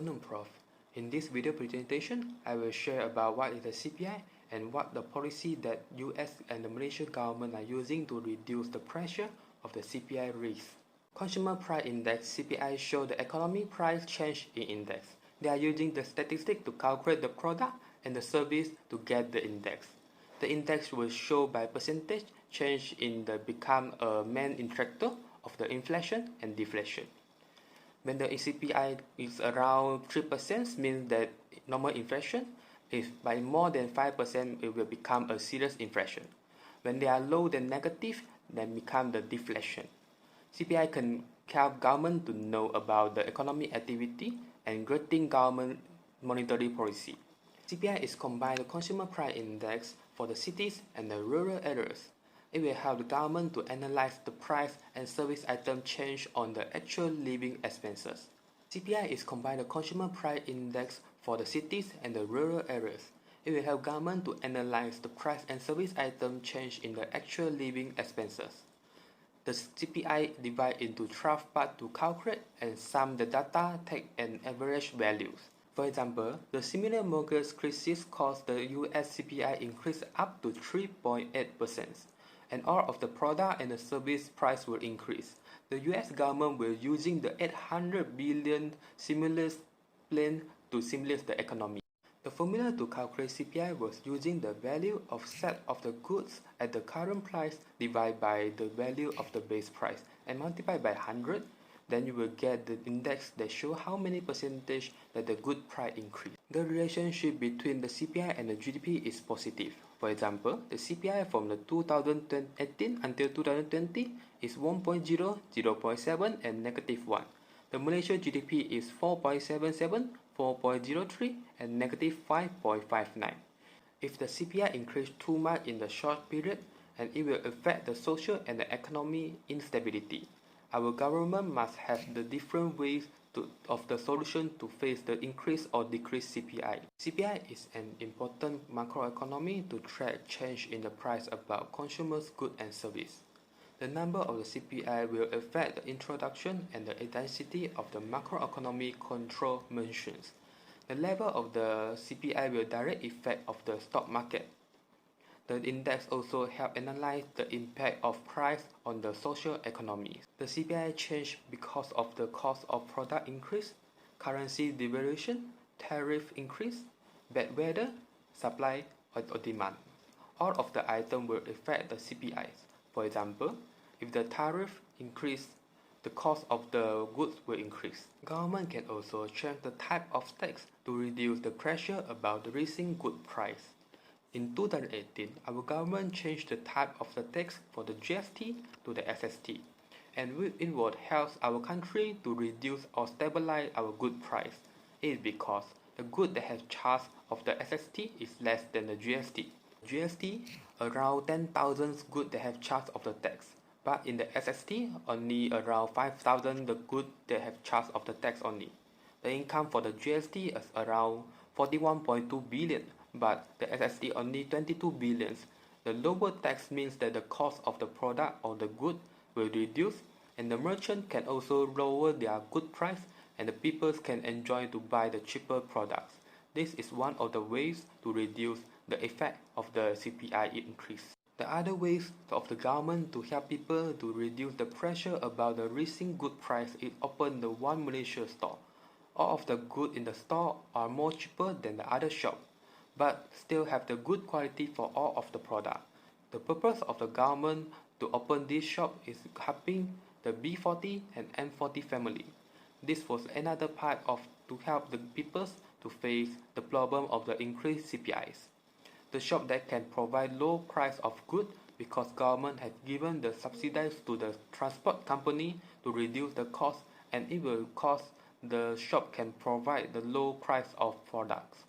afternoon, Prof. In this video presentation, I will share about what is the CPI and what the policy that US and the Malaysian government are using to reduce the pressure of the CPI risk. Consumer Price Index (CPI) show the economic price change in index. They are using the statistic to calculate the product and the service to get the index. The index will show by percentage change in the become a main indicator of the inflation and deflation. When the CPI is around 3%, means that normal inflation. If by more than 5%, it will become a serious inflation. When they are low than negative, then become the deflation. CPI can help government to know about the economic activity and grading government monetary policy. CPI is combined the Consumer Price Index for the cities and the rural areas. It will help the government to analyze the price and service item change on the actual living expenses. CPI is combined the Consumer Price Index for the cities and the rural areas. It will help government to analyze the price and service item change in the actual living expenses. The CPI divide into 12 parts to calculate and sum the data, take an average values. For example, the similar mortgage crisis caused the US CPI increase up to 3.8%. And all of the product and the service price will increase. The US government will using the 800 billion stimulus plan to stimulate the economy. The formula to calculate CPI was using the value of set of the goods at the current price divided by the value of the base price and multiply by 100. Then you will get the index that show how many percentage that the good price increase. The relationship between the CPI and the GDP is positive. For example, the CPI from the 2018 until 2020 is 1.0, 0.7 and -1. The Malaysia GDP is 4.77, 4.03 and -5.59. If the CPI increase too much in the short period, and it will affect the social and the economic instability. Our government must have the different ways of the solution to face the increase or decrease CPI. CPI is an important macroeconomy to track change in the price about consumers' goods and service. The number of the CPI will affect the introduction and the intensity of the macroeconomic control measures. The level of the CPI will direct effect of the stock market. The index also help analyze the impact of price on the social economy. The CPI change because of the cost of product increase, currency devaluation, tariff increase, bad weather, supply or demand. All of the items will affect the CPIs. For example, if the tariff increase, the cost of the goods will increase. Government can also change the type of tax to reduce the pressure about the rising good price. In 2018, our government changed the type of the tax for the GST to the SST, and it would help our country to reduce or stabilize our good price. It is because the good that have charge of the SST is less than the GST. GST, around 10,000 goods that have charge of the tax, but in the SST, only around 5,000 the goods that have charge of the tax only. The income for the GST is around 41.2 billion. But the SST only 22 billion. The lower tax means that the cost of the product or the good will reduce, and the merchant can also lower their good price, and the people can enjoy to buy the cheaper products. This is one of the ways to reduce the effect of the CPI increase. The other ways of the government to help people to reduce the pressure about the rising good price is open the One Malaysia store. All of the goods in the store are more cheaper than the other shop, but still have the good quality for all of the product. The purpose of the government to open this shop is helping the B40 and M40 family. This was another part of to help the people to face the problem of the increased CPIs. The shop that can provide low price of good because government has given the subsidies to the transport company to reduce the cost, and it will cost the shop can provide the low price of products.